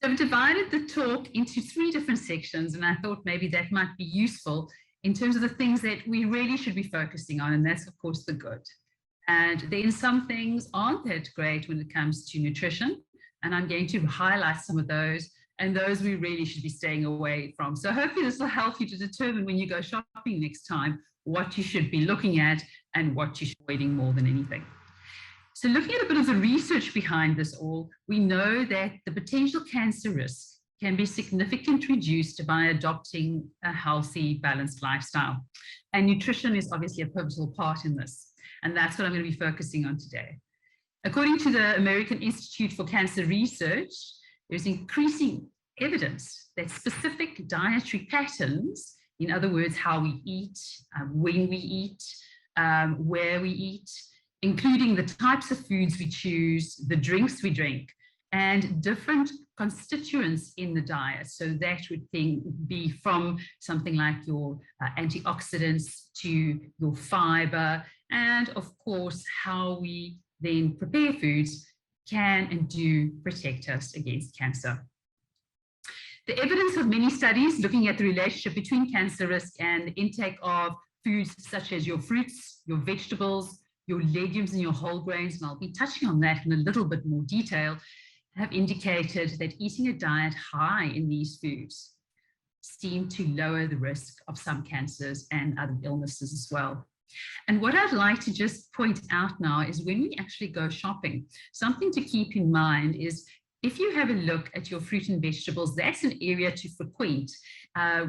So I've divided the talk into 3 different sections, and I thought maybe that might be useful in terms of the things that we really should be focusing on, and that's, of course, the good. And then some things aren't that great when it comes to nutrition, and I'm going to highlight some of those, and those we really should be staying away from. So hopefully this will help you to determine when you go shopping next time what you should be looking at and what you should be avoiding more than anything. So looking at a bit of the research behind this all, we know that the potential cancer risk can be significantly reduced by adopting a healthy, balanced lifestyle. And nutrition is obviously a pivotal part in this. And that's what I'm going to be focusing on today. According to the American Institute for Cancer Research, there's increasing evidence that specific dietary patterns, in other words, how we eat, when we eat, where we eat, including the types of foods we choose, the drinks we drink, and different constituents in the diet. So that would be from something like your antioxidants to your fiber, and of course, how we then prepare foods can and do protect us against cancer. The evidence of many studies looking at the relationship between cancer risk and the intake of foods such as your fruits, your vegetables, your legumes and your whole grains, and I'll be touching on that in a little bit more detail, have indicated that eating a diet high in these foods seem to lower the risk of some cancers and other illnesses as well. And what I'd like to just point out now is when we actually go shopping, something to keep in mind is if you have a look at your fruit and vegetables, that's an area to frequent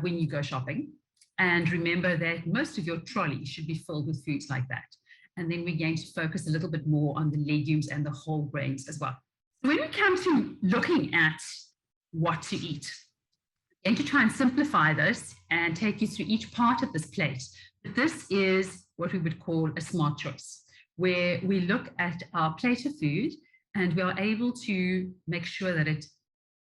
when you go shopping. And remember that most of your trolley should be filled with foods like that. And then we're going to focus a little bit more on the legumes and the whole grains as well. When we come to looking at what to eat, I'm going to try and simplify this and take you through each part of this plate. But this is what we would call a smart choice, where we look at our plate of food and we are able to make sure that it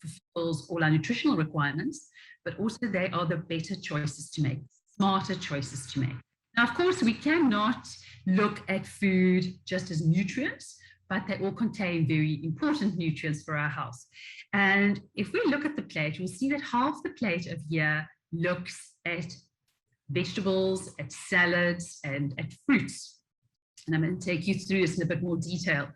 fulfills all our nutritional requirements, but also they are the better choices to make, smarter choices to make. Now, of course, we cannot look at food just as nutrients, but they all contain very important nutrients for our health. And if we look at the plate, we'll see that half the plate of here looks at vegetables, at salads, and at fruits. And I'm going to take you through this in a bit more detail.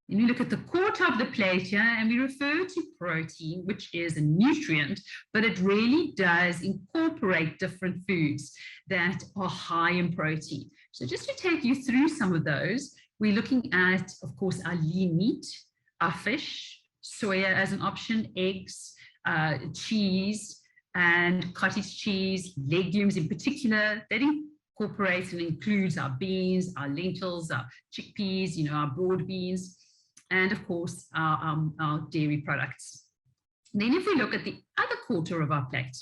Then we look at the quarter of the plate here, and we refer to protein, which is a nutrient, but it really does incorporate different foods that are high in protein. So just to take you through some of those, we're looking at, of course, our lean meat, our fish, soya as an option, eggs, cheese, and cottage cheese, legumes in particular. That incorporates and includes our beans, our lentils, our chickpeas, our broad beans, and of course, our dairy products. Then if we look at the other quarter of our plate,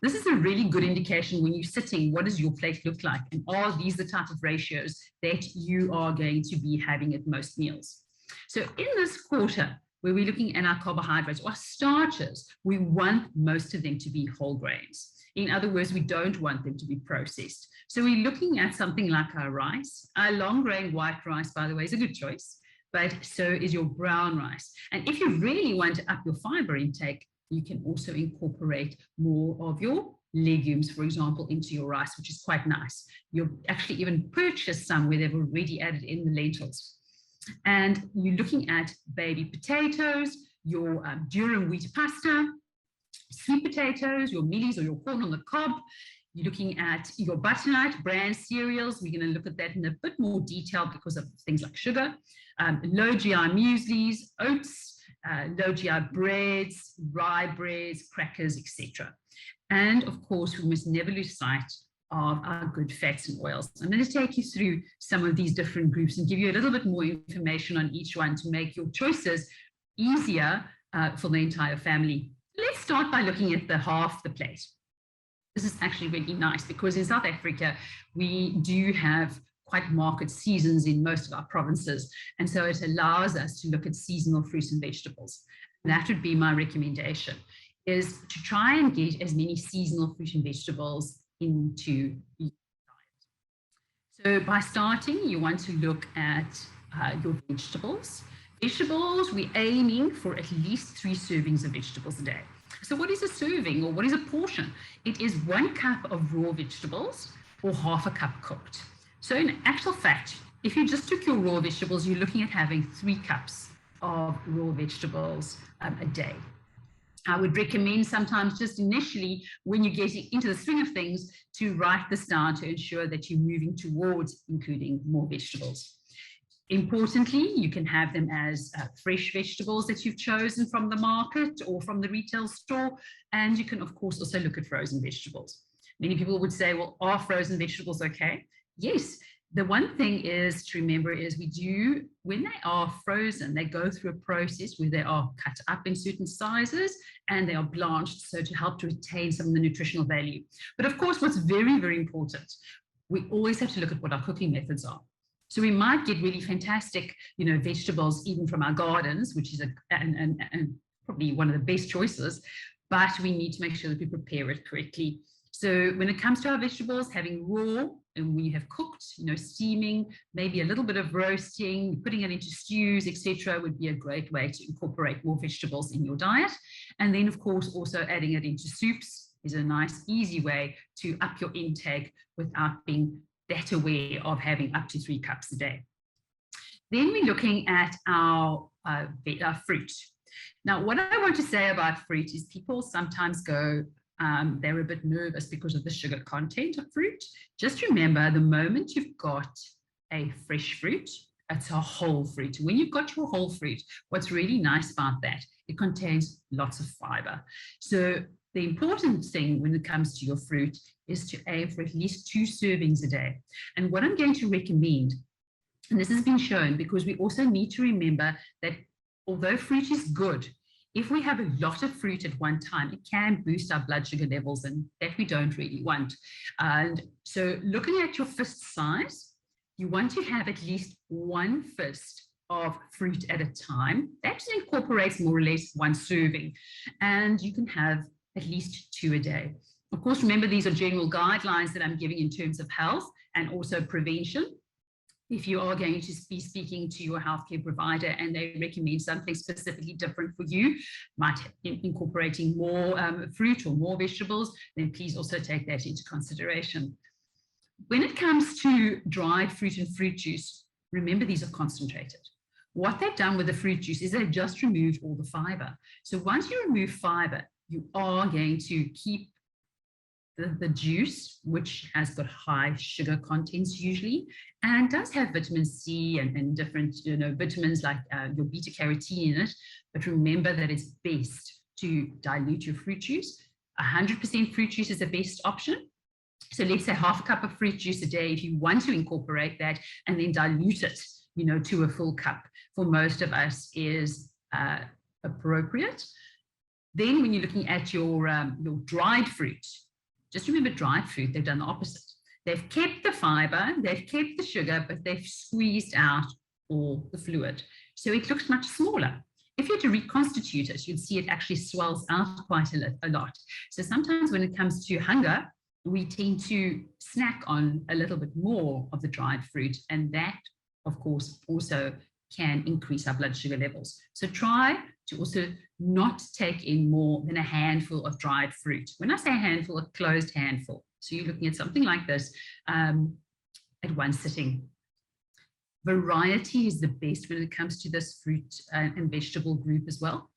this is a really good indication when you're sitting, what does your plate look like? And are these the type of ratios that you are going to be having at most meals? So in this quarter, where we're looking at our carbohydrates or starches, we want most of them to be whole grains. In other words, we don't want them to be processed. So we're looking at something like our rice. Our long grain white rice, by the way, is a good choice, but so is your brown rice. And if you really want to up your fiber intake, you can also incorporate more of your legumes, for example, into your rice, which is quite nice. You'll actually even purchase some where they've already added in the lentils. And you're looking at baby potatoes, your durum wheat pasta, sweet potatoes, your mealies or your corn on the cob. You're looking at your butternut, bran cereals. We're going to look at that in a bit more detail because of things like sugar, low GI mueslis, oats, low GI breads, rye breads, crackers, etc. And of course, we must never lose sight of our good fats and oils. I'm going to take you through some of these different groups and give you a little bit more information on each one to make your choices easier for the entire family. Let's start by looking at the half the plate. This is actually really nice because in South Africa, we do have quite marked seasons in most of our provinces. And so it allows us to look at seasonal fruits and vegetables. And that would be my recommendation, is to try and get as many seasonal fruit and vegetables into your diet. So by starting, you want to look at your vegetables. Vegetables, we're aiming for at least 3 servings of vegetables a day. So what is a serving, or what is a portion? It is 1 cup of raw vegetables or half a cup cooked. So in actual fact, if you just took your raw vegetables, you're looking at having 3 cups of raw vegetables a day. I would recommend sometimes just initially, when you get into the swing of things, to write this down to ensure that you're moving towards including more vegetables. Importantly, you can have them as fresh vegetables that you've chosen from the market or from the retail store. And you can, of course, also look at frozen vegetables. Many people would say, well, are frozen vegetables okay? Yes. The one thing is to remember is when they are frozen, they go through a process where they are cut up in certain sizes and they are blanched, so to help to retain some of the nutritional value. But of course, what's very, very important, we always have to look at what our cooking methods are. So we might get really fantastic, vegetables even from our gardens, which is and probably one of the best choices, but we need to make sure that we prepare it correctly. So when it comes to our vegetables, having raw, and when you have cooked, steaming, maybe a little bit of roasting, putting it into stews, etc., would be a great way to incorporate more vegetables in your diet. And then, of course, also adding it into soups is a nice, easy way to up your intake without being that aware of having up to 3 cups a day. Then we're looking at our fruit. Now, what I want to say about fruit is people sometimes go, they're a bit nervous because of the sugar content of fruit. Just remember, the moment you've got a fresh fruit, it's a whole fruit. When you've got your whole fruit, what's really nice about that, it contains lots of fiber. So the important thing when it comes to your fruit is to aim for at least 2 servings a day. And what I'm going to recommend, and this has been shown because we also need to remember that although fruit is good, if we have a lot of fruit at one time, it can boost our blood sugar levels, and that we don't really want. And so looking at your fist size, you want to have at least 1 fist of fruit at a time. That incorporates more or less 1 serving, and you can have at least 2 a day. Of course, remember, these are general guidelines that I'm giving in terms of health and also prevention. If you are going to be speaking to your healthcare provider and they recommend something specifically different for you, might incorporating more fruit or more vegetables, then please also take that into consideration. When it comes to dried fruit and fruit juice, remember these are concentrated. What they've done with the fruit juice is they've just removed all the fiber. So once you remove fiber, you are going to keep the juice, which has got high sugar contents usually, and does have vitamin C and different vitamins like your beta carotene in it. But remember that it's best to dilute your fruit juice. 100% fruit juice is the best option. So let's say half a cup of fruit juice a day if you want to incorporate that, and then dilute it, to a full cup. For most of us is appropriate. Then when you're looking at your dried fruit, just remember dried fruit, they've done the opposite. They've kept the fiber, they've kept the sugar, but they've squeezed out all the fluid. So it looks much smaller. If you were to reconstitute it, you'd see it actually swells out quite a lot. So sometimes when it comes to hunger, we tend to snack on a little bit more of the dried fruit, and that, of course, also can increase our blood sugar levels. So try to also not take in more than a handful of dried fruit. When I say a handful, a closed handful. So you're looking at something like this at one sitting. Variety is the best when it comes to this fruit and vegetable group as well.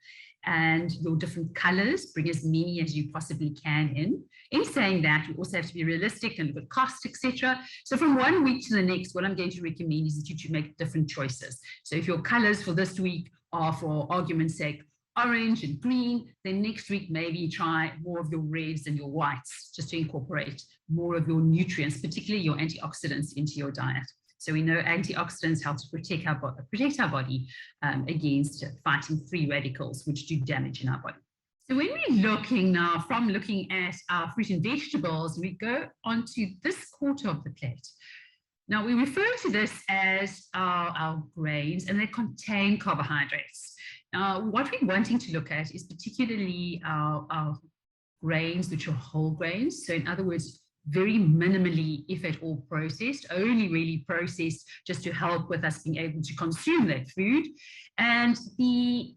And your different colors, bring as many as you possibly can in. In saying that, we also have to be realistic and look at cost, etc. So from one week to the next, what I'm going to recommend is that you should make different choices. So if your colors for this week are, for argument's sake, orange and green, then next week maybe try more of your reds and your whites, just to incorporate more of your nutrients, particularly your antioxidants, into your diet. So we know antioxidants help to protect our body against fighting free radicals, which do damage in our body. So when we're looking now, from looking at our fruit and vegetables, we go onto this quarter of the plate. Now we refer to this as our grains, and they contain carbohydrates. Now what we're wanting to look at is particularly our grains, which are whole grains. So in other words, very minimally, if at all, processed, only really processed just to help with us being able to consume that food. And the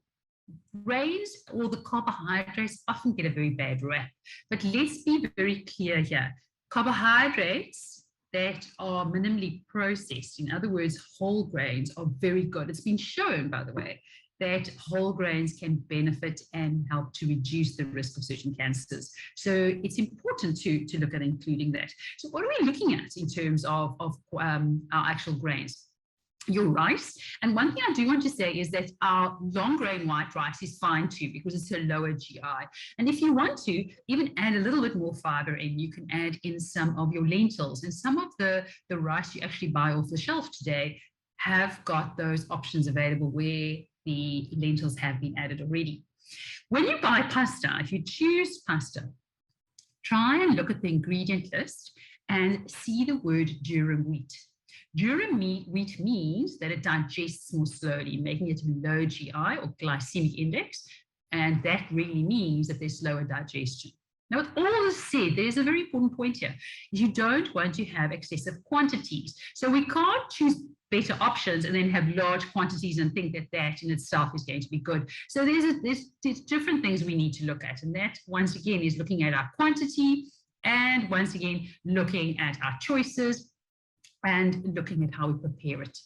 grains or the carbohydrates often get a very bad rap. But let's be very clear here. Carbohydrates that are minimally processed, in other words, whole grains, are very good. It's been shown, by the way, that whole grains can benefit and help to reduce the risk of certain cancers. So it's important to look at including that. So what are we looking at in terms of our actual grains? Your rice. And one thing I do want to say is that our long grain white rice is fine too, because it's a lower GI. And if you want to even add a little bit more fiber in, you can add in some of your lentils. And some of the rice you actually buy off the shelf today have got those options available where the lentils have been added already. When you buy pasta, if you choose pasta, try and look at the ingredient list and see the word durum wheat. Durum wheat means that it digests more slowly, making it low GI or glycemic index, and that really means that there's slower digestion. Now, with all this said, there's a very important point here. You don't want to have excessive quantities. So we can't choose better options and then have large quantities and think that that in itself is going to be good. So there's different things we need to look at. And that, once again, is looking at our quantity and, once again, looking at our choices and looking at how we prepare it.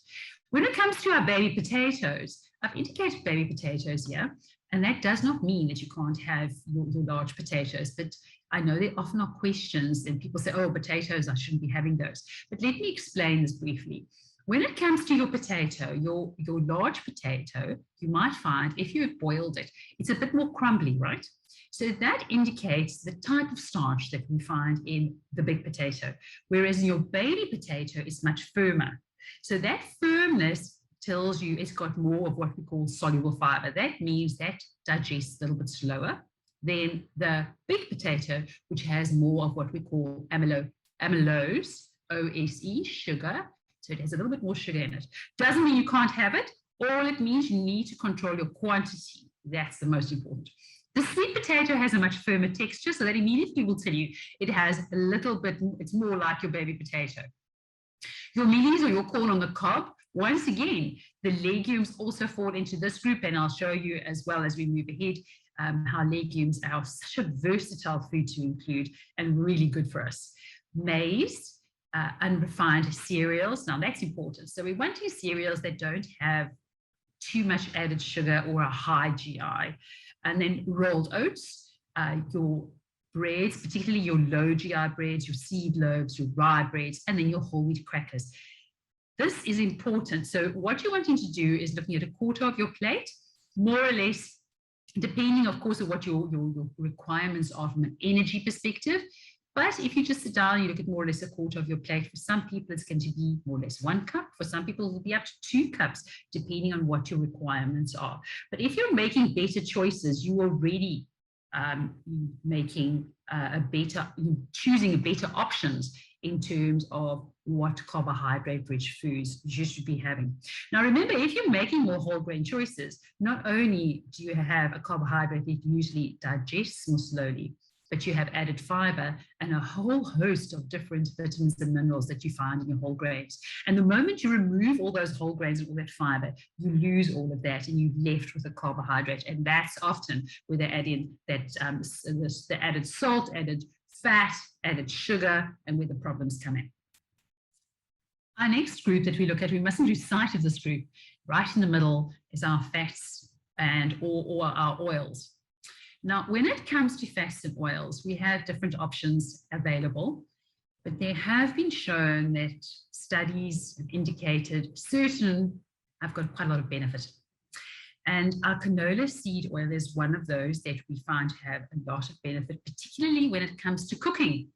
When it comes to our baby potatoes, I've indicated baby potatoes here, and that does not mean that you can't have your large potatoes, but I know there often are questions and people say, oh, potatoes, I shouldn't be having those. But let me explain this briefly. When it comes to your potato, your large potato, you might find if you have boiled it, it's a bit more crumbly, right? So that indicates the type of starch that we find in the big potato, whereas your baby potato is much firmer. So that firmness tells you it's got more of what we call soluble fiber. That means that digests a little bit slower than the big potato, which has more of what we call amylose, OSE, sugar. So it has a little bit more sugar in it. Doesn't mean you can't have it. All it means you need to control your quantity. That's the most important. The sweet potato has a much firmer texture, so that immediately will tell you it has a little bit, it's more like your baby potato. Your mealies or your corn on the cob, once again, the legumes also fall into this group, and I'll show you as well as we move ahead how legumes are such a versatile food to include and really good for us. Maize, unrefined cereals, now that's important. So we want to use cereals that don't have too much added sugar or a high GI. And then rolled oats, your breads, particularly your low GI breads, your seed loaves, your rye breads, and then your whole wheat crackers. This is important. So what you're wanting to do is looking at a quarter of your plate, more or less, depending, of course, on what your requirements are from an energy perspective. But if you just sit down, you look at more or less a quarter of your plate. For some people, it's going to be more or less 1 cup. For some people, it will be up to 2 cups, depending on what your requirements are. But if you're making better choices, you are already choosing better options in terms of what carbohydrate-rich foods you should be having. Now, remember, if you're making more whole grain choices, not only do you have a carbohydrate that usually digests more slowly, but you have added fiber and a whole host of different vitamins and minerals that you find in your whole grains. And the moment you remove all those whole grains and all that fiber, you lose all of that and you're left with a carbohydrate. And that's often where they add in that the added salt, added fat, added sugar, and where the problems come in. Our next group that we look at, we mustn't lose sight of this group. Right in the middle is our fats and or our oils. Now, when it comes to fats and oils, we have different options available, but there have been shown that studies have indicated certain have got quite a lot of benefit. And our canola seed oil is one of those that we find to have a lot of benefit, particularly when it comes to cooking.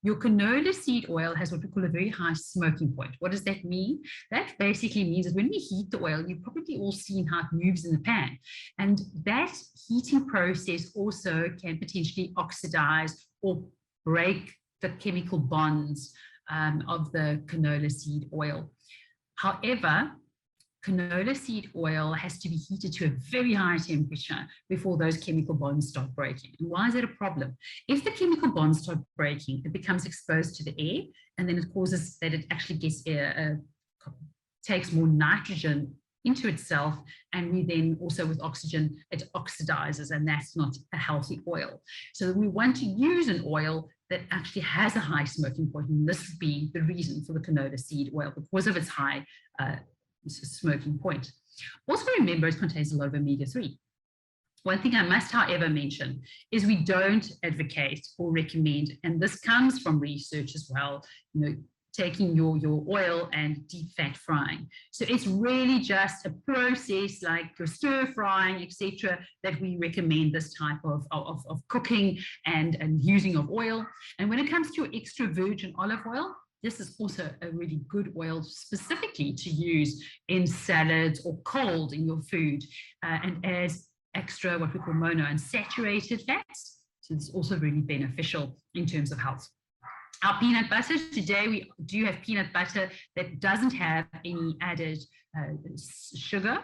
Your canola seed oil has what we call a very high smoking point. What does that mean? That basically means that when we heat the oil, you've probably all seen how it moves in the pan. And that heating process also can potentially oxidize or break the chemical bonds of the canola seed oil. However, canola seed oil has to be heated to a very high temperature before those chemical bonds start breaking. And why is that a problem? If the chemical bonds start breaking, it becomes exposed to the air, and then it causes that it actually gets takes more nitrogen into itself, and we then also with oxygen, it oxidizes, and that's not a healthy oil. So we want to use an oil that actually has a high smoking point, and this would be the reason for the canola seed oil, because of its high smoking point. Also remember, it contains a lot of omega-3. One thing I must, however, mention is we don't advocate or recommend, and this comes from research as well, taking your oil and deep fat frying. So it's really just a process like your stir frying, etc., that we recommend this type of cooking and using of oil. And when it comes to extra virgin olive oil, this is also a really good oil specifically to use in salads or cold in your food, and as extra what we call monounsaturated fats. So it's also really beneficial in terms of health. Our peanut butter, today we do have peanut butter that doesn't have any added sugar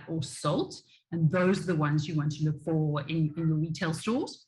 or salt, and those are the ones you want to look for in your retail stores.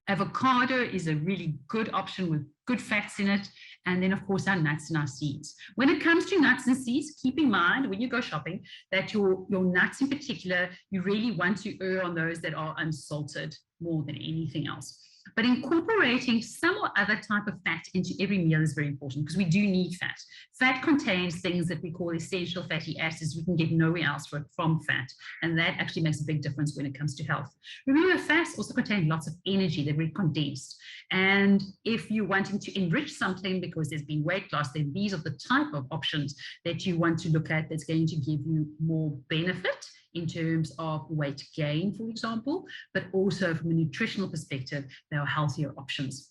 Avocado is a really good option with good fats in it, and then of course our nuts and our seeds. When it comes to nuts and seeds, keep in mind when you go shopping that your nuts in particular, you really want to err on those that are unsalted more than anything else. But incorporating some or other type of fat into every meal is very important, because we do need fat. Fat contains things that we call essential fatty acids. We can get nowhere else from fat, and that actually makes a big difference when it comes to health. Remember, fats also contain lots of energy. They're very condensed. And if you're wanting to enrich something because there's been weight loss, then these are the type of options that you want to look at that's going to give you more benefit in terms of weight gain, for example, but also from a nutritional perspective, there are healthier options.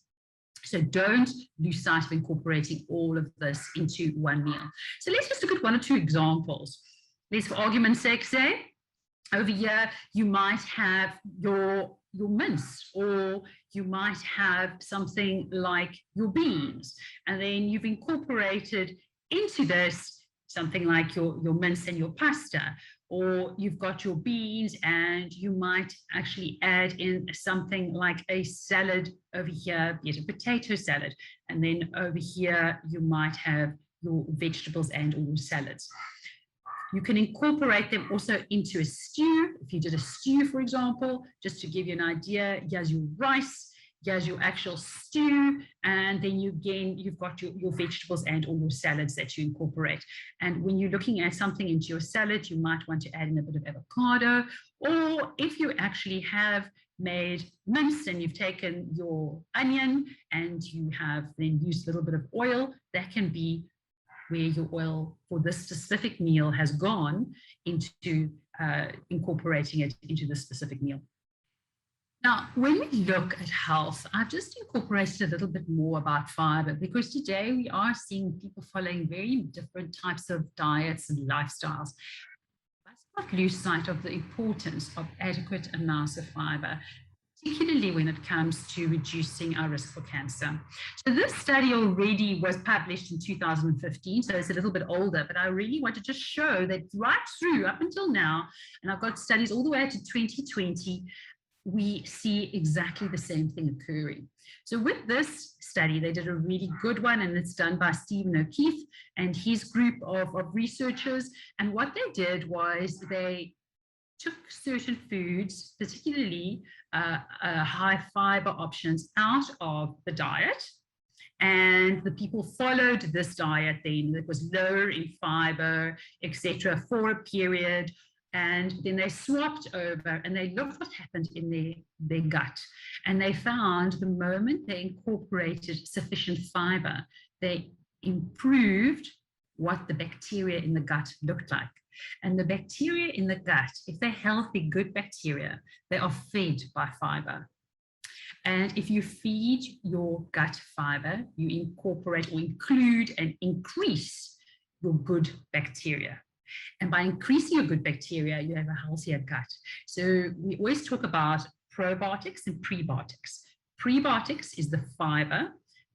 So don't lose sight of incorporating all of this into one meal. So let's just look at one or two examples. Let's, for argument's sake, say, over here, you might have your mince, or you might have something like your beans, and then you've incorporated into this something like your mince and your pasta, or you've got your beans and you might actually add in something like a salad over here, be it a potato salad, and then over here you might have your vegetables and all your salads. You can incorporate them also into a stew. If you did a stew, for example, just to give you an idea, here's your rice, here's your actual stew, and then you've got your vegetables and all your salads that you incorporate. And when you're looking at something into your salad, you might want to add in a bit of avocado, or if you actually have made mince and you've taken your onion and you have then used a little bit of oil, that can be where your oil for this specific meal has gone into incorporating it into this specific meal. Now, when we look at health, I've just incorporated a little bit more about fiber, because today we are seeing people following very different types of diets and lifestyles. Let's not lose sight of the importance of adequate amounts of fiber, particularly when it comes to reducing our risk for cancer. So this study already was published in 2015, so it's a little bit older, but I really want to just show that right through up until now, and I've got studies all the way to 2020, we see exactly the same thing occurring. So with this study, they did a really good one, and it's done by Stephen O'Keefe and his group of researchers. And what they did was they took certain foods, particularly high fiber options, out of the diet. And the people followed this diet then that was lower in fiber, etc., for a period. And then they swapped over and they looked what happened in their gut. And they found the moment they incorporated sufficient fiber, they improved what the bacteria in the gut looked like. And the bacteria in the gut, if they're healthy, good bacteria, they are fed by fiber. And if you feed your gut fiber, you incorporate or include and increase your good bacteria. And by increasing your good bacteria, you have a healthier gut. So we always talk about probiotics and prebiotics. Prebiotics is the fiber.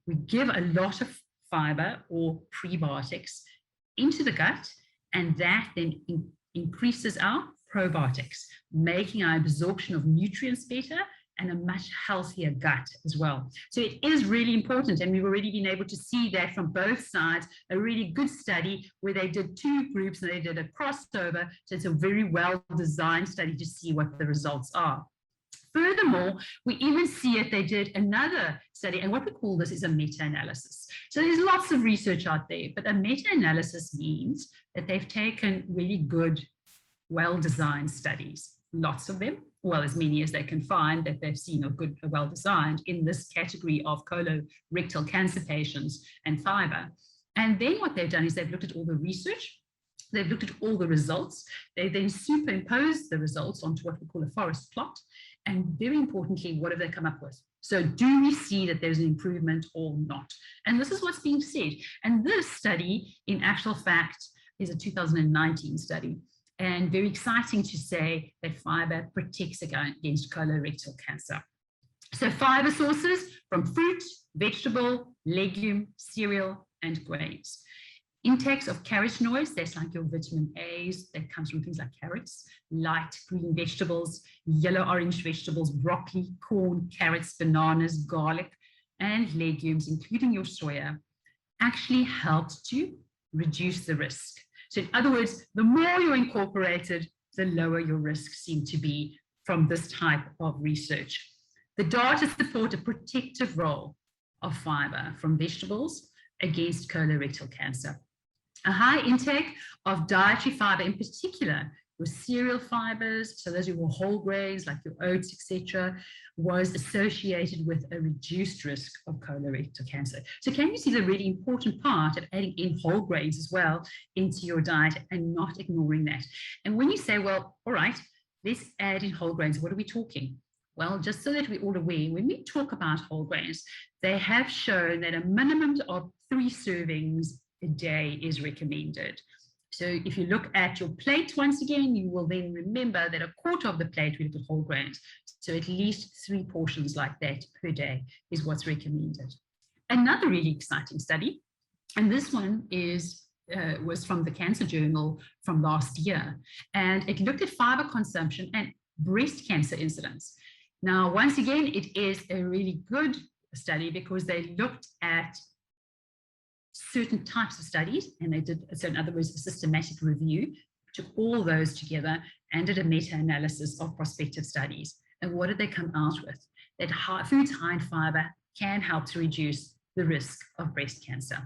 We give a lot of fiber or prebiotics into the gut, And that then increases our probiotics, making our absorption of nutrients better and a much healthier gut as well. So it is really important, and we've already been able to see that from both sides, a really good study where they did 2 groups and they did a crossover. So it's a very well-designed study to see what the results are. Furthermore, we even see it, they did another study, and what we call this is a meta-analysis. So there's lots of research out there, but a meta-analysis means that they've taken really good, well-designed studies, lots of them, well, as many as they can find that they've seen are good, well-designed in this category of colorectal cancer patients and fiber. And then what they've done is they've looked at all the research, they've looked at all the results, they then superimposed the results onto what we call a forest plot. And very importantly, what have they come up with? So do we see that there's an improvement or not? And this is what's being said. And this study, in actual fact, is a 2019 study. And very exciting to say that fiber protects against colorectal cancer. So fiber sources from fruit, vegetable, legume, cereal, and grains. Intakes of carotenoids, that's like your vitamin A's, that comes from things like carrots, light green vegetables, yellow-orange vegetables, broccoli, corn, carrots, bananas, garlic, and legumes, including your soya, actually helps to reduce the risk. So in other words, the more you're incorporated, the lower your risks seem to be from this type of research. The data support a protective role of fiber from vegetables against colorectal cancer. A high intake of dietary fiber, in particular, your cereal fibers, so those are your whole grains like your oats, etc., was associated with a reduced risk of colorectal cancer. So can you see the really important part of adding in whole grains as well into your diet and not ignoring that? And when you say, well, all right, let's add in whole grains, what are we talking? Well, just so that we're all aware, when we talk about whole grains, they have shown that a minimum of 3 servings a day is recommended. So if you look at your plate once again, you will then remember that a quarter of the plate we look at whole grains. So at least 3 portions like that per day is what's recommended. Another really exciting study, and this one was from the Cancer Journal from last year, and it looked at fiber consumption and breast cancer incidence. Now, once again, it is a really good study because they looked at certain types of studies, and they did, so in other words, a systematic review, took all those together and did a meta-analysis of prospective studies. And what did they come out with? That foods high in fiber can help to reduce the risk of breast cancer.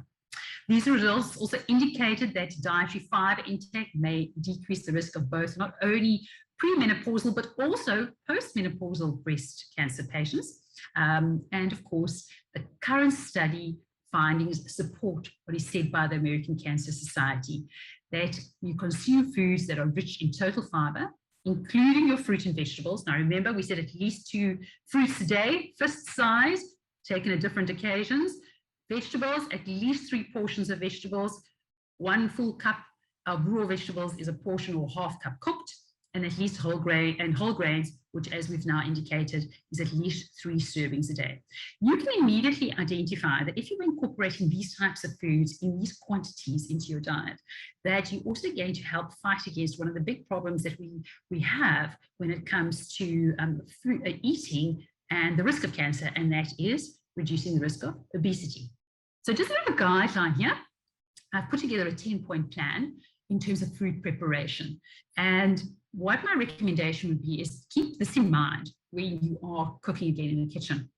These results also indicated that dietary fiber intake may decrease the risk of both not only premenopausal, but also postmenopausal breast cancer patients. And of course, the current study findings support what is said by the American Cancer Society, that you consume foods that are rich in total fiber, including your fruit and vegetables. Now, remember, we said at least 2 fruits a day, fist size, taken at different occasions. Vegetables, at least 3 portions of vegetables. 1 full cup of raw vegetables is a portion or half cup cooked, and at least whole grains, which, as we've now indicated, is at least 3 servings a day. You can immediately identify that if you're incorporating these types of foods in these quantities into your diet, that you're also going to help fight against one of the big problems that we have when it comes to eating and the risk of cancer, and that is reducing the risk of obesity. So just a bit of a guideline here. I've put together a 10-point plan in terms of food preparation. And what my recommendation would be is keep this in mind when you are cooking again in the kitchen.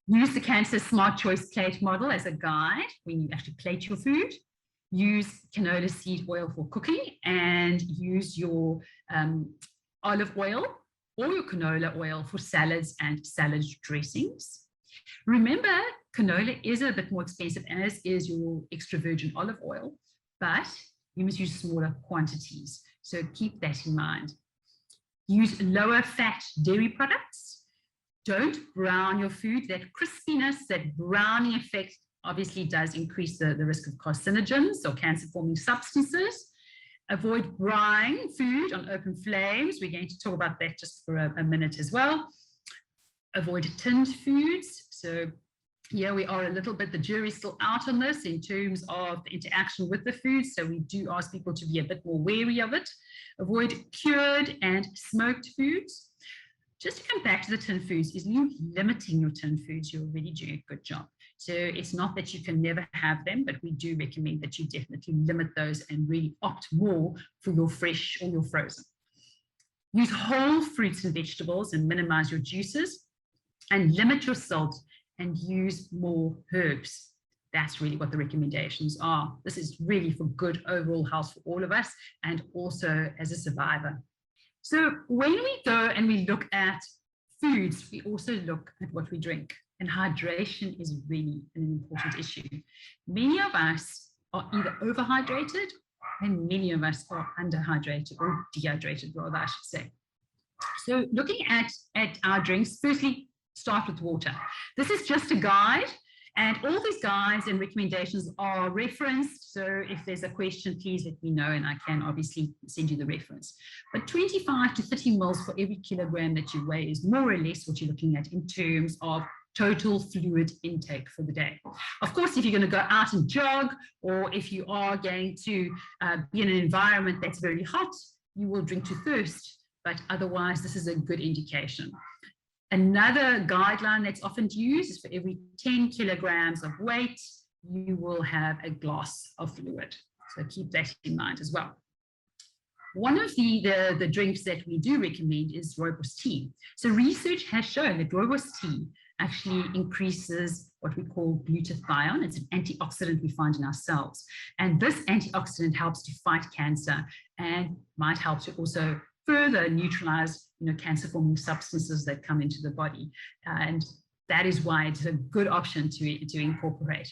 Use the CANSA Smart Choice Plate model as a guide when you actually plate your food. Use canola seed oil for cooking, and use your olive oil or your canola oil for salads and salad dressings. Remember, canola is a bit more expensive, as is your extra virgin olive oil, but you must use smaller quantities. So keep that in mind. Use lower fat dairy products. Don't brown your food. That crispiness, that browning effect obviously does increase the risk of carcinogens or cancer-forming substances. Avoid frying food on open flames. We're going to talk about that just for a minute as well. Avoid tinned foods. So Here we are a little bit, the jury's still out on this in terms of the interaction with the food. So we do ask people to be a bit more wary of it. Avoid cured and smoked foods. Just to come back to the tin foods, is you limiting your tin foods, you're already doing a good job. So it's not that you can never have them, but we do recommend that you definitely limit those and really opt more for your fresh or your frozen. Use whole fruits and vegetables and minimize your juices, and limit your salt and use more herbs. That's really what the recommendations are. This is really for good overall health for all of us and also as a survivor. So when we go and we look at foods, we also look at what we drink. And hydration is really an important issue. Many of us are either overhydrated and many of us are underhydrated or dehydrated, rather, I should say. So looking at our drinks, firstly, start with water. This is just a guide. And all these guides and recommendations are referenced. So if there's a question, please let me know and I can obviously send you the reference. But 25 to 30 mils for every kilogram that you weigh is more or less what you're looking at in terms of total fluid intake for the day. Of course, if you're going to go out and jog, or if you are going to be in an environment that's very hot, you will drink to thirst. But otherwise, this is a good indication. Another guideline that's often used is for every 10 kilograms of weight, you will have a glass of fluid. So keep that in mind as well. One of the drinks that we do recommend is rooibos tea. So research has shown that rooibos tea actually increases what we call glutathione. It's an antioxidant we find in our cells. And this antioxidant helps to fight cancer and might help to also further neutralize cancer-forming substances that come into the body. And that is why it's a good option to incorporate.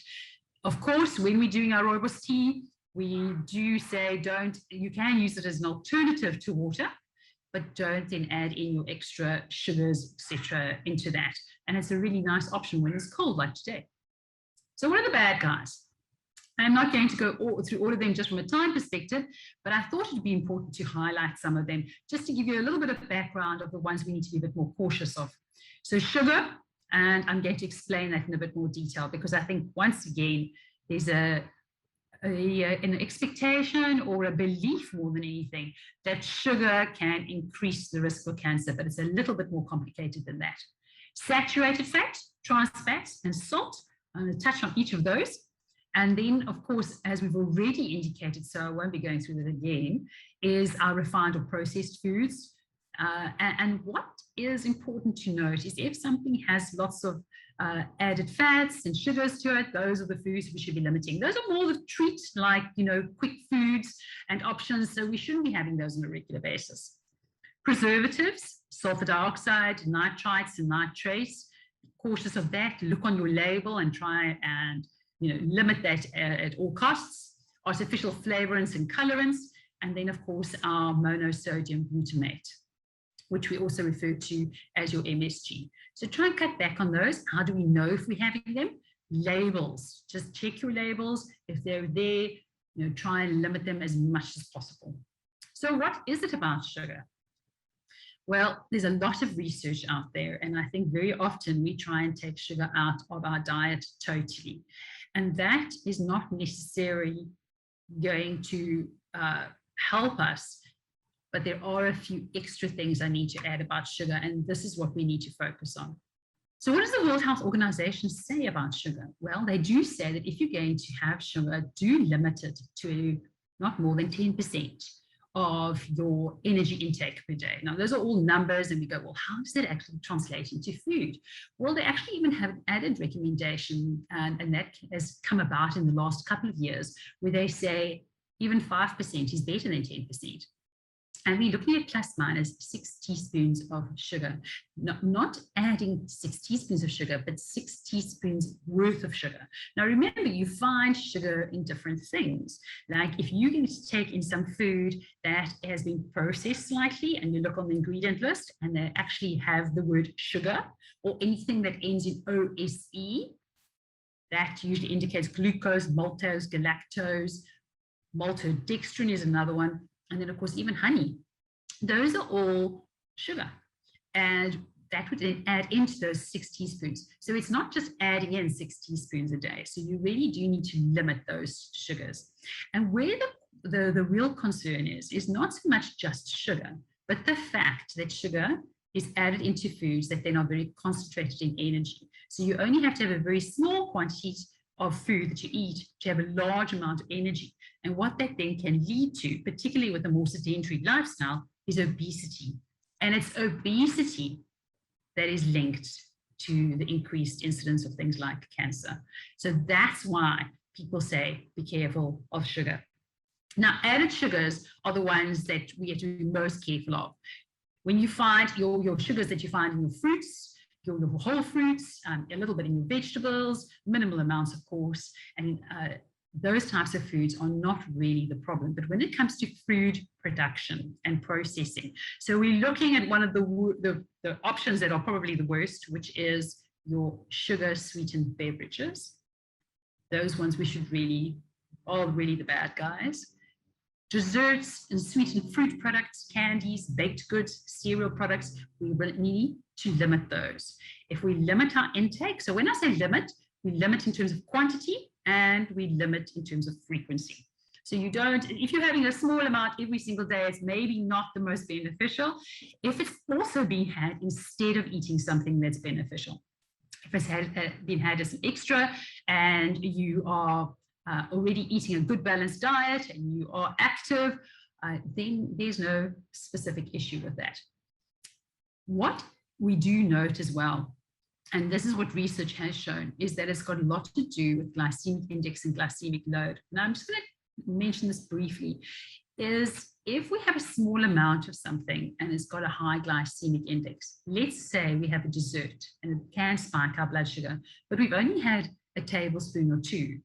Of course, when we're doing our rooibos tea, we do say you can use it as an alternative to water, but don't then add in your extra sugars, etc., into that. And it's a really nice option when it's cold like today. So what are the bad guys? I'm not going to go through all of them just from a time perspective, but I thought it'd be important to highlight some of them just to give you a little bit of background of the ones we need to be a bit more cautious of. So sugar, and I'm going to explain that in a bit more detail because I think once again, there's an expectation or a belief more than anything that sugar can increase the risk for cancer, but it's a little bit more complicated than that. Saturated fat, trans fats, and salt. I'm going to touch on each of those. And then, of course, as we've already indicated, so I won't be going through that again, is our refined or processed foods. And what is important to note is if something has lots of added fats and sugars to it, those are the foods we should be limiting. Those are more the treats like, quick foods and options. So we shouldn't be having those on a regular basis. Preservatives, sulfur dioxide, nitrites and nitrates. Be cautious of that. Look on your label and try and limit that at all costs. Artificial flavorants and colorants, and then of course our monosodium glutamate, which we also refer to as your MSG. So try and cut back on those. How do we know if we're having them? Labels. Just check your labels. If they're there, try and limit them as much as possible. So what is it about sugar? Well, there's a lot of research out there, and I think very often we try and take sugar out of our diet totally. And that is not necessarily going to help us, but there are a few extra things I need to add about sugar, and this is what we need to focus on. So what does the World Health Organization say about sugar? Well, they do say that if you're going to have sugar, do limit it to not more than 10% of your energy intake per day. Now, those are all numbers, and we go, well, how does that actually translate into food? Well, they actually even have an added recommendation, and that has come about in the last couple of years, where they say even 5% is better than 10%. And we're looking at plus minus 6 teaspoons of sugar, not adding 6 teaspoons of sugar, but 6 teaspoons worth of sugar. Now, remember, you find sugar in different things. Like if you're going to take in some food that has been processed slightly and you look on the ingredient list and they actually have the word sugar or anything that ends in OSE, that usually indicates glucose, maltose, galactose, maltodextrin is another one. And then, of course, even honey. Those are all sugar. And that would then add into those 6 teaspoons. So it's not just adding in 6 teaspoons a day. So you really do need to limit those sugars. And where the real concern is not so much just sugar, but the fact that sugar is added into foods that then are very concentrated in energy. So you only have to have a very small quantity of food that you eat to have a large amount of energy. And what that then can lead to, particularly with a more sedentary lifestyle, is obesity. And it's obesity that is linked to the increased incidence of things like cancer. So that's why people say, be careful of sugar. Now, added sugars are the ones that we have to be most careful of. When you find your sugars that you find in your fruits, your whole fruits, a little bit in your vegetables, minimal amounts, of course, and those types of foods are not really the problem. But when it comes to food production and processing, so we're looking at one of the options that are probably the worst, which is your sugar-sweetened beverages. Those ones we should are really the bad guys. Desserts and sweetened fruit products, candies, baked goods, cereal products, we will need to limit those. If we limit our intake, so when I say limit, we limit in terms of quantity and we limit in terms of frequency. So you don't, if you're having a small amount every single day, it's maybe not the most beneficial. If it's also being had instead of eating something that's beneficial. If it's been had as an extra and you are already eating a good balanced diet and you are active, then there's no specific issue with that. What we do note as well, and this is what research has shown, is that it's got a lot to do with glycemic index and glycemic load. Now, I'm just going to mention this briefly, is if we have a small amount of something and it's got a high glycemic index, let's say we have a dessert and it can spike our blood sugar, but we've only had a tablespoon or 2,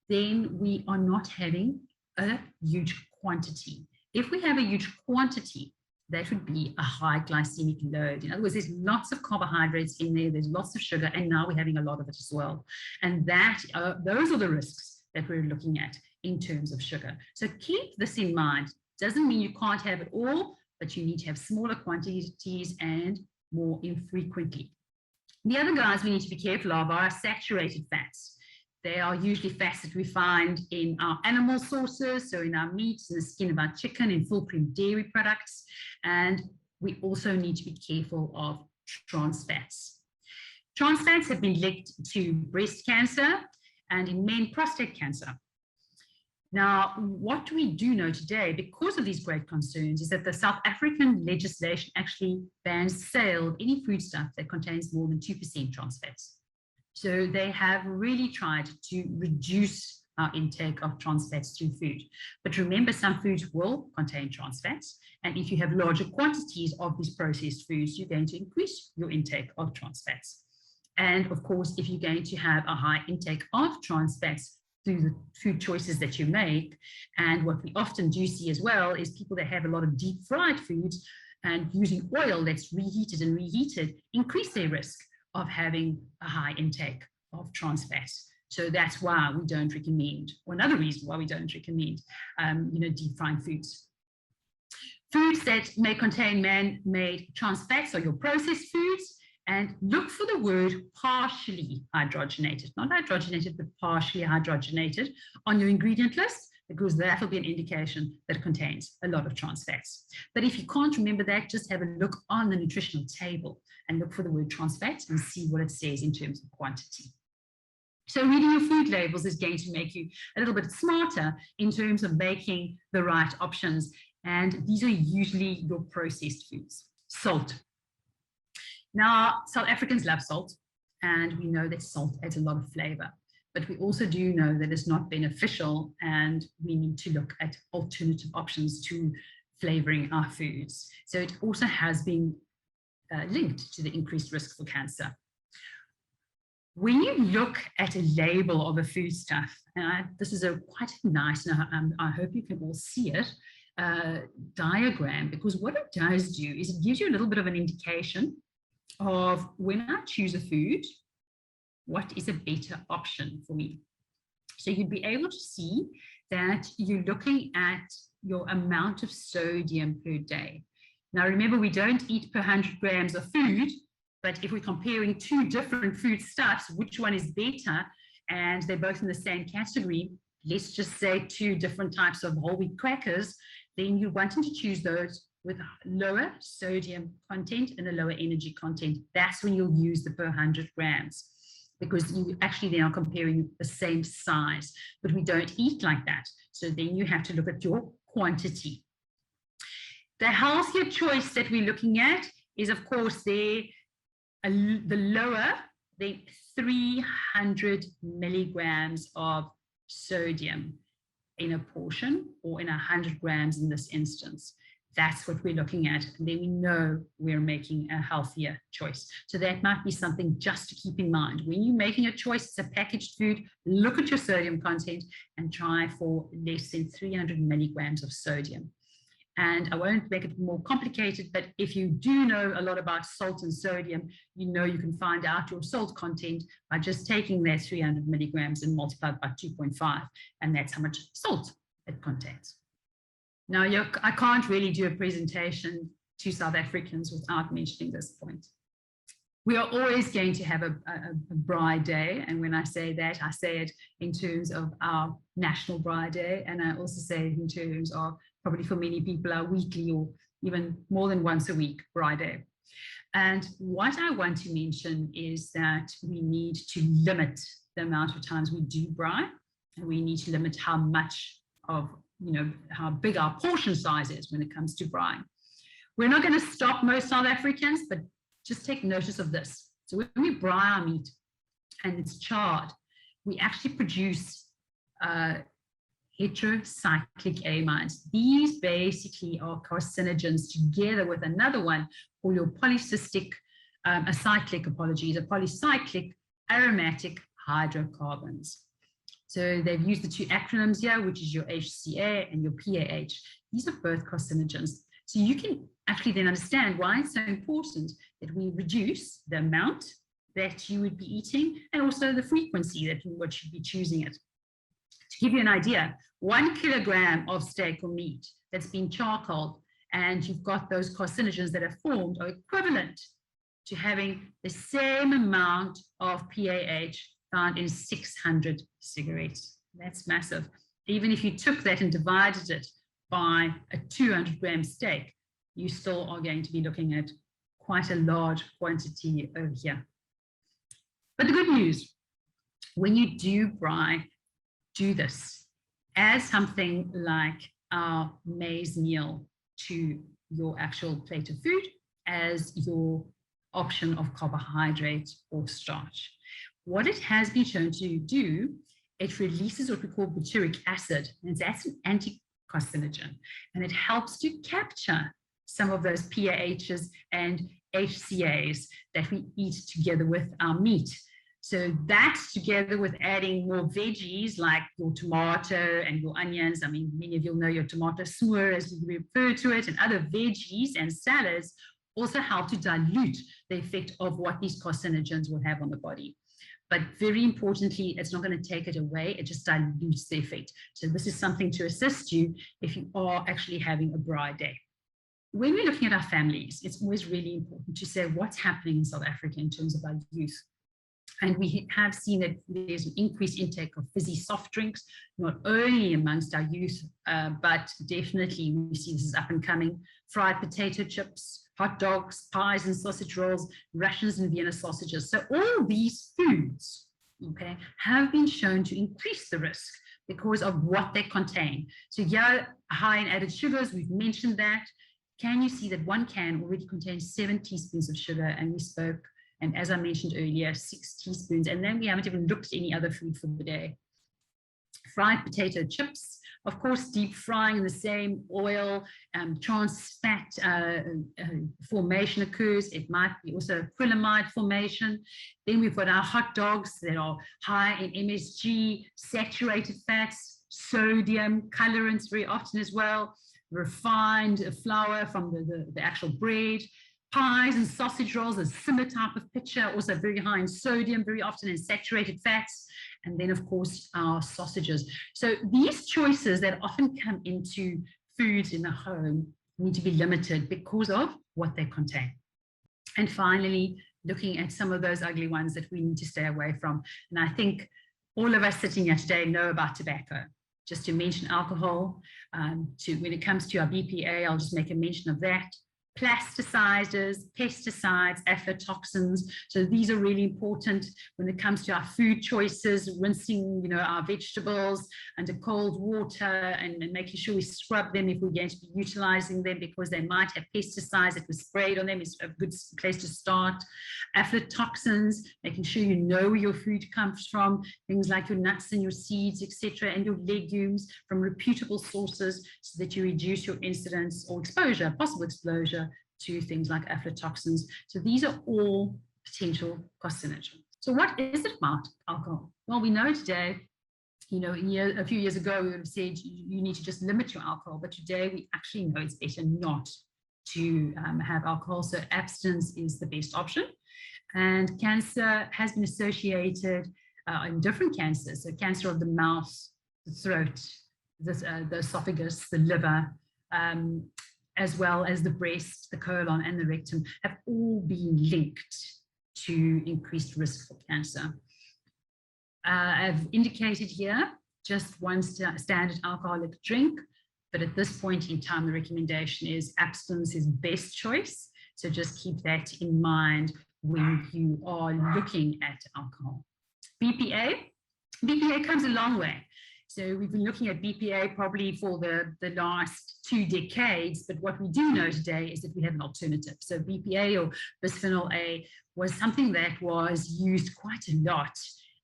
then we are not having a huge quantity. If we have a huge quantity, that would be a high glycemic load. In other words, there's lots of carbohydrates in there, there's lots of sugar, and now we're having a lot of it as well. And those are the risks that we're looking at in terms of sugar. So keep this in mind. Doesn't mean you can't have it all, but you need to have smaller quantities and more infrequently. The other guys we need to be careful of are saturated fats. They are usually fats that we find in our animal sources, so in our meats, in the skin of our chicken, in full cream dairy products. And we also need to be careful of trans fats. Trans fats have been linked to breast cancer and in men, prostate cancer. Now, what we do know today, because of these great concerns, is that the South African legislation actually bans sale of any foodstuff that contains more than 2% trans fats. So they have really tried to reduce our intake of trans fats through food. But remember, some foods will contain trans fats. And if you have larger quantities of these processed foods, you're going to increase your intake of trans fats. And of course, if you're going to have a high intake of trans fats through the food choices that you make, and what we often do see as well is people that have a lot of deep fried foods and using oil that's reheated and reheated increase their risk of having a high intake of trans fats. So that's why we don't recommend, or another reason why we don't recommend, deep frying foods. Foods that may contain man-made trans fats are your processed foods, and look for the word partially hydrogenated, not hydrogenated, but partially hydrogenated on your ingredient list, because that will be an indication that it contains a lot of trans fats. But if you can't remember that, just have a look on the nutritional table and look for the word trans fats and see what it says in terms of quantity. So reading your food labels is going to make you a little bit smarter in terms of making the right options. And these are usually your processed foods. Salt. Now, South Africans love salt, and we know that salt adds a lot of flavor. But we also do know that it's not beneficial, and we need to look at alternative options to flavoring our foods. So it also has been linked to the increased risk for cancer. When you look at a label of a foodstuff, and this is quite nice, and I hope you can all see it, diagram, because what it does do is it gives you a little bit of an indication of when I choose a food, what is a better option for me. So you'd be able to see that you're looking at your amount of sodium per day. Now remember, we don't eat per 100 grams of food, But if we're comparing two different foodstuffs, which one is better, and they're both in the same category, let's just say two different types of whole wheat crackers, then you're wanting to choose those with lower sodium content and a lower energy content. That's when you'll use the per 100 grams, because you actually then are comparing the same size, but we don't eat like that. So then you have to look at your quantity. The healthier choice that we're looking at is, of course, the lower, the 300 milligrams of sodium in a portion, or in 100 grams in this instance. That's what we're looking at. And then we know we're making a healthier choice. So that might be something just to keep in mind. When you're making a choice, it's a packaged food, look at your sodium content and try for less than 300 milligrams of sodium. And I won't make it more complicated, but if you do know a lot about salt and sodium, you know you can find out your salt content by just taking that 300 milligrams and multiply it by 2.5, and that's how much salt it contains. Now, I can't really do a presentation to South Africans without mentioning this point. We are always going to have a Braai Day, and when I say that, I say it in terms of our National Braai Day, and I also say it in terms of, probably for many people, our weekly or even more than once a week Braai Day. And what I want to mention is that we need to limit the amount of times we do braai, and we need to limit how much of, how big our portion size is when it comes to braai. We're not going to stop most South Africans, but just take notice of this. So when we braai our meat and it's charred, we actually produce heterocyclic amines. These basically are carcinogens together with another one called your polycyclic aromatic hydrocarbons. So they've used the two acronyms here, which is your HCA and your PAH. These are both carcinogens. So you can actually then understand why it's so important that we reduce the amount that you would be eating and also the frequency that you should be choosing it. To give you an idea, 1 kilogram of steak or meat that's been charcoaled and you've got those carcinogens that are formed are equivalent to having the same amount of PAH found in 600 cigarettes. That's massive. Even if you took that and divided it by a 200-gram steak, you still are going to be looking at quite a large quantity over here. But the good news, when you do braai, do this. Add something like our maize meal to your actual plate of food as your option of carbohydrate or starch. What it has been shown to do, it releases what we call butyric acid, and that's an anti-carcinogen, and it helps to capture some of those PAHs and HCAs that we eat together with our meat. So that, together with adding more veggies like your tomato and your onions, I mean, many of you know your tomato smoor, as we refer to it, and other veggies and salads also help to dilute the effect of what these carcinogens will have on the body. But very importantly, it's not going to take it away, it just dilutes the effect. So this is something to assist you if you are actually having a braai day. When we're looking at our families, it's always really important to say what's happening in South Africa in terms of our youth. And we have seen that there's an increased intake of fizzy soft drinks, not only amongst our youth, but definitely we see this is up and coming. Fried potato chips, hot dogs, pies and sausage rolls, Russians and Vienna sausages. So all these foods, okay, have been shown to increase the risk because of what they contain. So yeah, high in added sugars, we've mentioned that. Can you see that one can already contains 7 teaspoons of sugar? And we spoke, and as I mentioned earlier, 6 teaspoons. And then we haven't even looked at any other food for the day. Fried potato chips, of course, deep frying in the same oil, trans fat formation occurs. It might be also acrylamide formation. Then we've got our hot dogs that are high in MSG, saturated fats, sodium, colorants very often as well, refined flour from the actual bread. Pies and sausage rolls, a similar type of picture, also very high in sodium, very often in saturated fats. And then, of course, our sausages. So these choices that often come into foods in the home need to be limited because of what they contain. And finally, looking at some of those ugly ones that we need to stay away from. And I think all of us sitting here today know about tobacco. Just to mention alcohol, when it comes to our BPA, I'll just make a mention of that. Pesticides, aflatoxins. So these are really important when it comes to our food choices, rinsing, our vegetables under cold water and making sure we scrub them if we're going to be utilizing them, because they might have pesticides that were sprayed on them is a good place to start. Aflatoxins, making sure you know where your food comes from, things like your nuts and your seeds, etc., and your legumes from reputable sources, so that you reduce your incidence or exposure, possible exposure to things like aflatoxins. So these are all potential carcinogens. So what is it about alcohol? Well, we know today, a few years ago, we would have said you need to just limit your alcohol, but today we actually know it's better not to have alcohol. So abstinence is the best option. And cancer has been associated in different cancers. So cancer of the mouth, the throat, the esophagus, the liver, as well as the breast, the colon, and the rectum, have all been linked to increased risk for cancer. I've indicated here just one standard alcoholic drink, but at this point in time, the recommendation is abstinence is best choice. So just keep that in mind when you are looking at alcohol. BPA comes a long way. So we've been looking at BPA probably for the last 2 decades, but what we do know today is that we have an alternative. So BPA, or bisphenol A, was something that was used quite a lot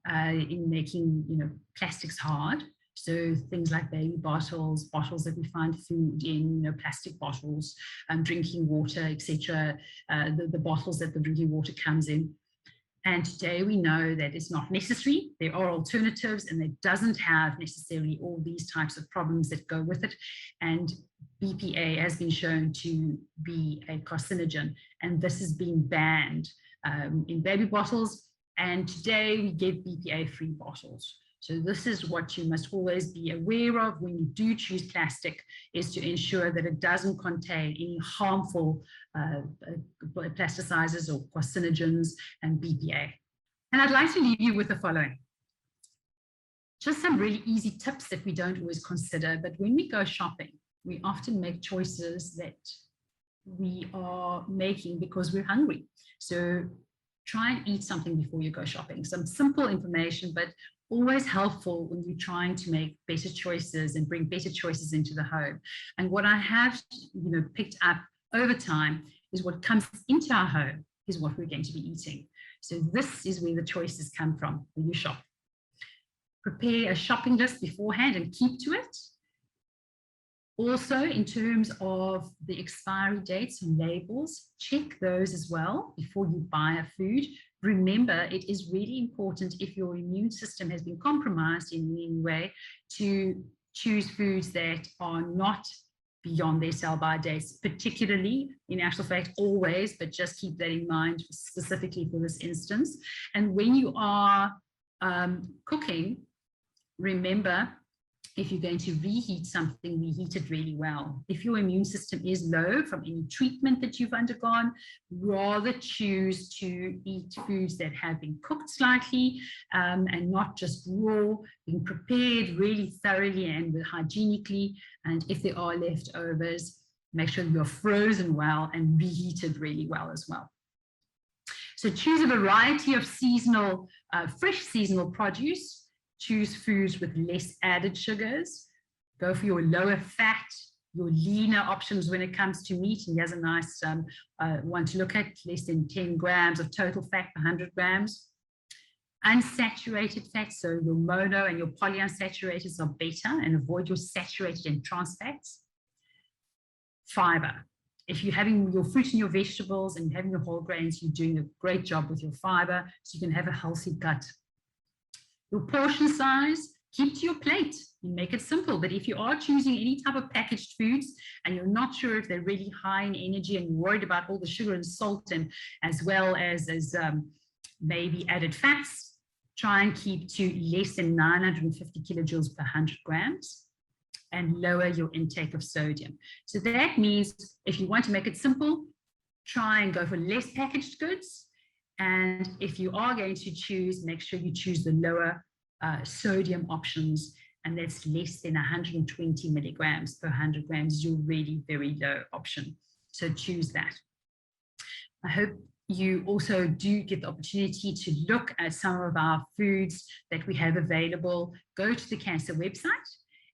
in making plastics hard. So things like baby bottles that we find food in, plastic bottles, drinking water, etc., the bottles that the drinking water comes in. And today we know that it's not necessary. There are alternatives, and it doesn't have necessarily all these types of problems that go with it. And BPA has been shown to be a carcinogen, and this has been banned in baby bottles. And today we give BPA-free bottles. So this is what you must always be aware of when you do choose plastic, is to ensure that it doesn't contain any harmful pesticides or carcinogens and BPA. And I'd like to leave you with the following. Just some really easy tips that we don't always consider, but when we go shopping, we often make choices that we are making because we're hungry. So try and eat something before you go shopping. Some simple information, but always helpful when you're trying to make better choices and bring better choices into the home. And what I have, picked up over time is what comes into our home is what we're going to be eating. So this is where the choices come from when you shop. Prepare a shopping list beforehand and keep to it. Also, in terms of the expiry dates and labels, check those as well before you buy a food. Remember, it is really important, if your immune system has been compromised in any way, to choose foods that are not beyond their sell-by dates, particularly, in actual fact, always, but just keep that in mind specifically for this instance. And when you are cooking, remember, if you're going to reheat something, reheat it really well. If your immune system is low from any treatment that you've undergone, rather choose to eat foods that have been cooked slightly and not just raw, being prepared really thoroughly and hygienically. And if there are leftovers, make sure you're frozen well and reheated really well as well. So choose a variety of seasonal, fresh seasonal produce. Choose foods with less added sugars. Go for your lower fat, your leaner options when it comes to meat. And here's a nice one to look at, less than 10 grams of total fat per 100 grams. Unsaturated fats, so your mono and your polyunsaturated are better, and avoid your saturated and trans fats. Fiber. If you're having your fruit and your vegetables and having your whole grains, you're doing a great job with your fiber, so you can have a healthy gut. Your portion size, keep to your plate. You make it simple, but if you are choosing any type of packaged foods and you're not sure if they're really high in energy and you're worried about all the sugar and salt, and as well as maybe added fats, try and keep to less than 950 kilojoules per 100 grams and lower your intake of sodium. So that means if you want to make it simple, try and go for less packaged goods And if you are going to choose, make sure you choose the lower sodium options, and that's less than 120 milligrams per 100 grams is your really very low option. So choose that. I hope you also do get the opportunity to look at some of our foods that we have available. Go to the CANSA website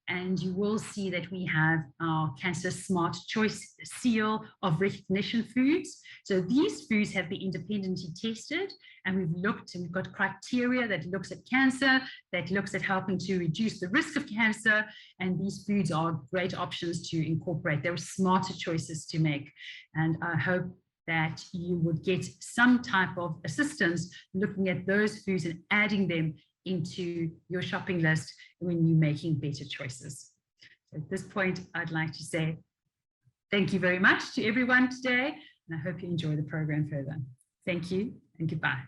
and you will see that we have our CANSA Smart Choice seal of recognition foods. So these foods have been independently tested, and we've looked and we've got criteria that looks at cancer, that looks at helping to reduce the risk of cancer, and these foods are great options to incorporate. They're smarter choices to make, and I hope that you would get some type of assistance looking at those foods and adding them into your shopping list when you're making better choices. So at this point, I'd like to say thank you very much to everyone today, and I hope you enjoy the program further. Thank you and goodbye.